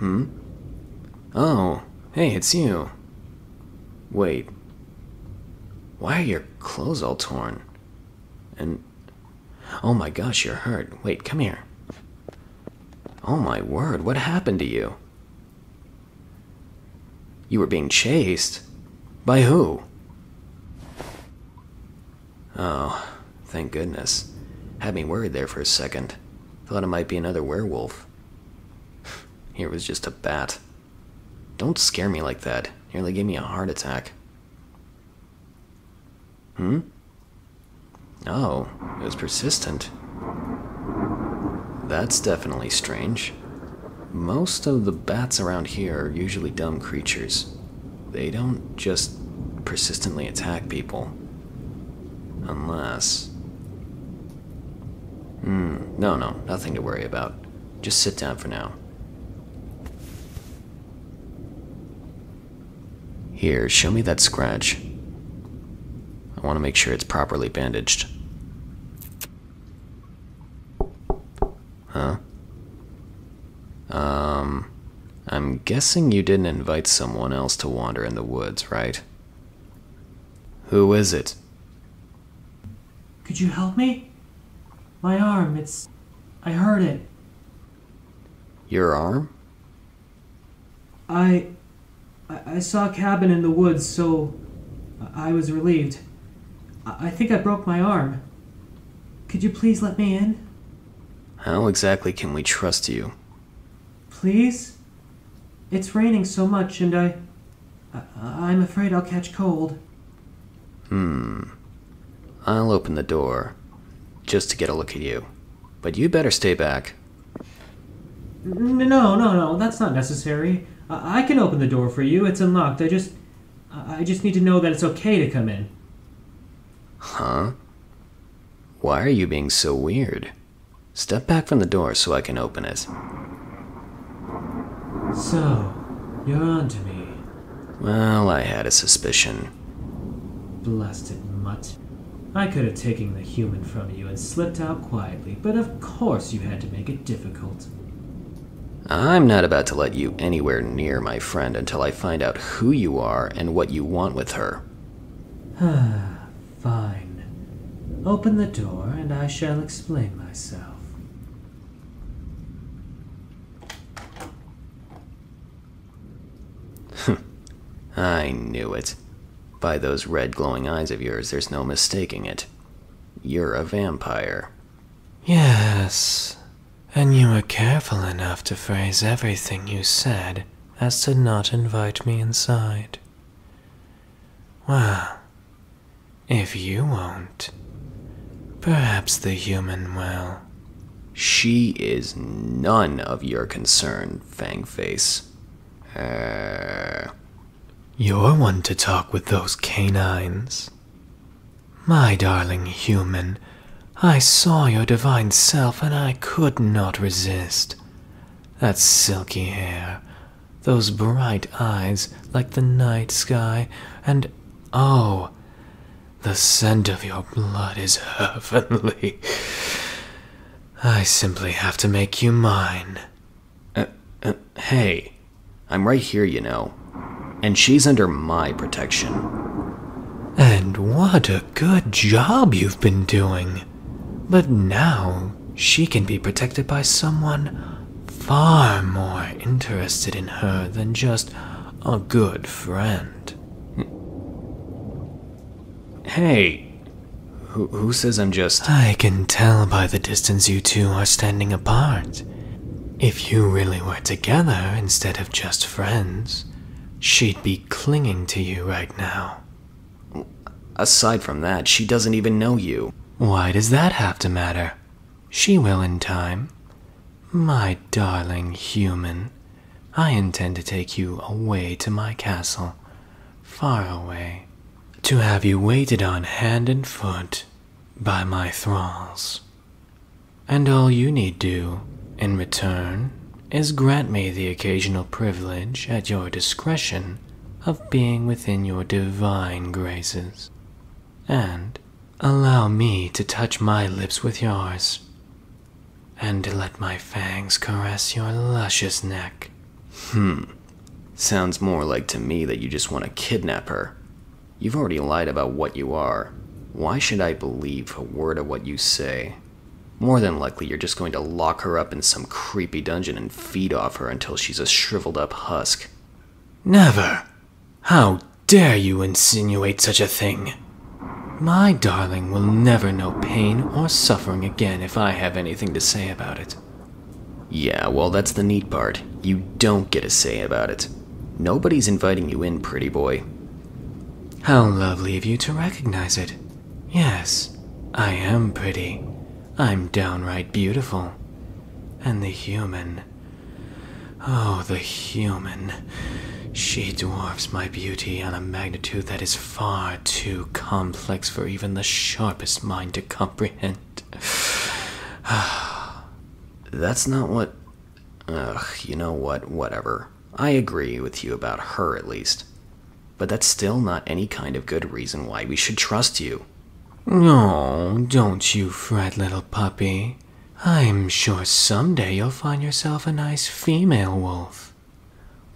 Hmm? Oh, hey, it's you. Wait. Why are your clothes all torn? And... oh my gosh, you're hurt. Wait, come here. Oh my word, what happened to you? You were being chased? By who? Oh, thank goodness. Had me worried there for a second. Thought it might be another werewolf. Here was just a bat. Don't scare me like that. Nearly gave me a heart attack. Hmm? Oh, it was persistent. That's definitely strange. Most of the bats around here are usually dumb creatures. They don't just persistently attack people. Unless... no, nothing to worry about. Just sit down for now. Here, show me that scratch. I want to make sure it's properly bandaged. Huh? I'm guessing you didn't invite someone else to wander in the woods, right? Who is it? Could you help me? My arm, I hurt it. Your arm? I saw a cabin in the woods, so I was relieved. I think I broke my arm. Could you please let me in? How exactly can we trust you? Please? It's raining so much and I'm afraid I'll catch cold. I'll open the door, just to get a look at you. But you better stay back. No, that's not necessary. I can open the door for you. It's unlocked. I just need to know that it's okay to come in. Huh? Why are you being so weird? Step back from the door so I can open it. So, you're onto me. Well, I had a suspicion. Blasted mutt. I could have taken the human from you and slipped out quietly, but of course you had to make it difficult. I'm not about to let you anywhere near my friend until I find out who you are and what you want with her. Fine. Open the door and I shall explain myself. I knew it. By those red glowing eyes of yours, there's no mistaking it. You're a vampire. Yes, and you were careful enough to phrase everything you said as to not invite me inside. Well, if you won't, perhaps the human will. She is none of your concern, Fangface. You're one to talk with those canines. My darling human, I saw your divine self and I could not resist. That silky hair, those bright eyes like the night sky, and oh, the scent of your blood is heavenly. I simply have to make you mine. Hey, I'm right here, you know. And she's under my protection. And what a good job you've been doing. But now she can be protected by someone far more interested in her than just a good friend. Hey, who says I'm just... I can tell by the distance you two are standing apart. If you really were together instead of just friends, she'd be clinging to you right now. Aside from that, she doesn't even know you. Why does that have to matter? She will in time. My darling human, I intend to take you away to my castle, far away, to have you waited on hand and foot by my thralls. And all you need do, in return, is grant me the occasional privilege at your discretion of being within your divine graces, and allow me to touch my lips with yours, and to let my fangs caress your luscious neck. Sounds more like to me that you just want to kidnap her. You've already lied about what you are. Why should I believe a word of what you say? More than likely, you're just going to lock her up in some creepy dungeon and feed off her until she's a shriveled up husk. Never! How dare you insinuate such a thing? My darling will never know pain or suffering again if I have anything to say about it. Yeah, well, that's the neat part. You don't get a say about it. Nobody's inviting you in, pretty boy. How lovely of you to recognize it. Yes, I am pretty. I'm downright beautiful. And the human... Oh, the human... She dwarfs my beauty on a magnitude that is far too complex for even the sharpest mind to comprehend. That's not what... Ugh, you know what, whatever. I agree with you about her, at least. But that's still not any kind of good reason why we should trust you. Oh, don't you fret, little puppy. I'm sure someday you'll find yourself a nice female wolf.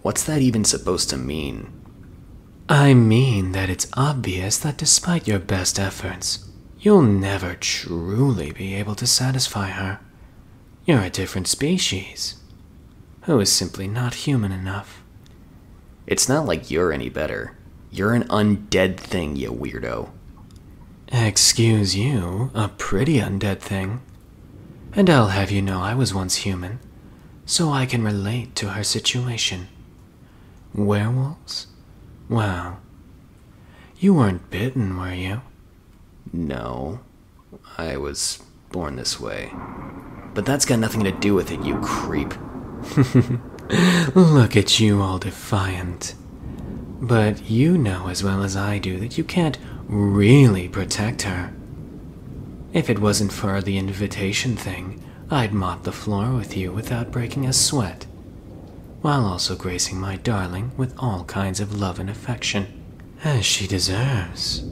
What's that even supposed to mean? I mean that it's obvious that despite your best efforts, you'll never truly be able to satisfy her. You're a different species, who is simply not human enough. It's not like you're any better. You're an undead thing, you weirdo. Excuse you, a pretty undead thing. And I'll have you know I was once human, so I can relate to her situation. Werewolves? Wow. You weren't bitten, were you? No, I was born this way. But that's got nothing to do with it, you creep. Look at you, all defiant. But you know as well as I do that you can't really protect her. If it wasn't for the invitation thing, I'd mop the floor with you without breaking a sweat, while also gracing my darling with all kinds of love and affection, as she deserves.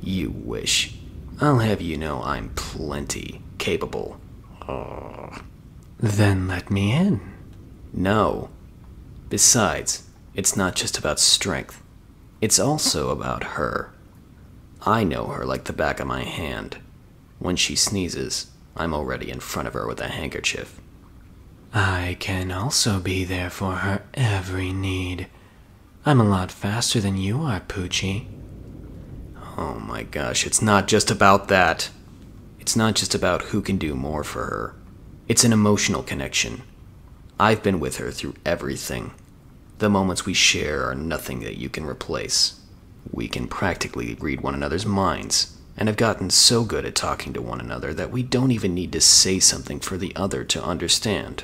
You wish. I'll have you know I'm plenty capable. Then let me in. No. Besides, it's not just about strength. It's also about her. I know her like the back of my hand. When she sneezes, I'm already in front of her with a handkerchief. I can also be there for her every need. I'm a lot faster than you are, Poochie. Oh my gosh, it's not just about that. It's not just about who can do more for her. It's an emotional connection. I've been with her through everything. The moments we share are nothing that you can replace. We can practically read one another's minds, and have gotten so good at talking to one another that we don't even need to say something for the other to understand.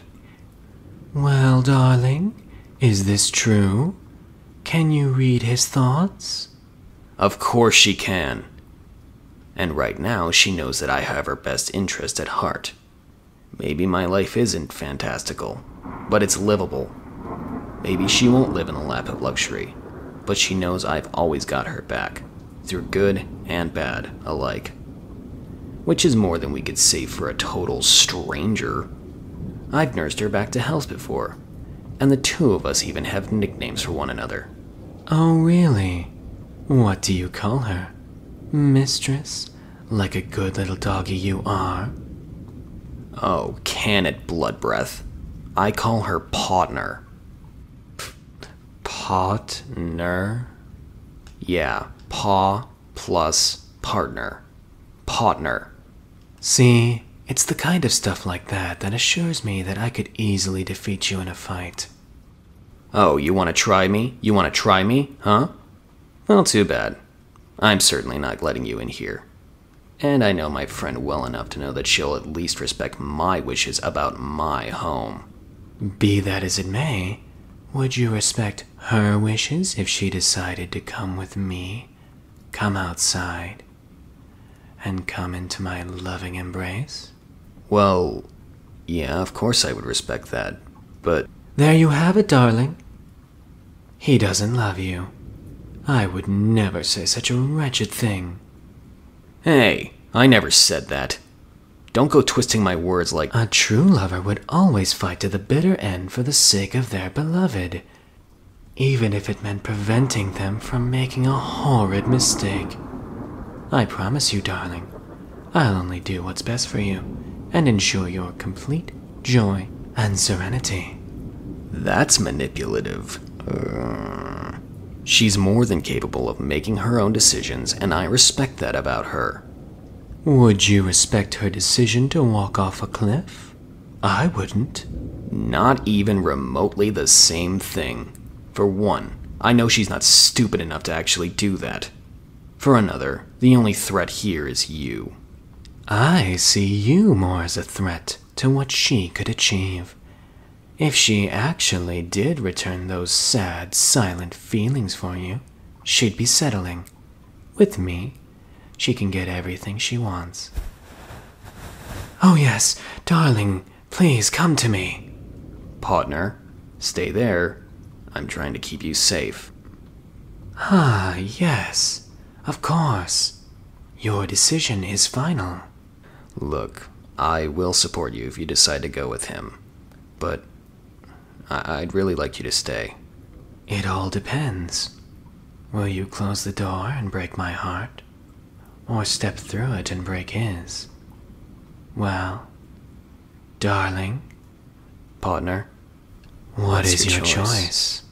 Well, darling, is this true? Can you read his thoughts? Of course she can. And right now, she knows that I have her best interest at heart. Maybe my life isn't fantastical, but it's livable. Maybe she won't live in the lap of luxury, but she knows I've always got her back, through good and bad alike. Which is more than we could say for a total stranger. I've nursed her back to health before, and the two of us even have nicknames for one another. Oh, really? What do you call her? Mistress? Like a good little doggy you are? Oh, can it, blood breath. I call her Partner. Partner? Yeah, paw plus partner. Partner. See, it's the kind of stuff like that that assures me that I could easily defeat you in a fight. Oh, you want to try me? You want to try me, huh? Well, too bad. I'm certainly not letting you in here. And I know my friend well enough to know that she'll at least respect my wishes about my home. Be that as it may, would you respect her wishes if she decided to come with me, come outside, and come into my loving embrace? Well, yeah, of course I would respect that, but... There you have it, darling. He doesn't love you. I would never say such a wretched thing. Hey, I never said that. Don't go twisting my words like... A true lover would always fight to the bitter end for the sake of their beloved, even if it meant preventing them from making a horrid mistake. I promise you, darling, I'll only do what's best for you and ensure your complete joy and serenity. That's manipulative. She's more than capable of making her own decisions, and I respect that about her. Would you respect her decision to walk off a cliff? I wouldn't. Not even remotely the same thing. For one, I know she's not stupid enough to actually do that. For another, the only threat here is you. I see you more as a threat to what she could achieve. If she actually did return those sad, silent feelings for you, she'd be settling. With me, she can get everything she wants. Oh yes, darling, please come to me. Partner, stay there. I'm trying to keep you safe. Ah, yes, of course. Your decision is final. Look, I will support you if you decide to go with him, but I'd really like you to stay. It all depends. Will you close the door and break my heart? Or step through it and break his? Well, darling, Partner, what is your choice?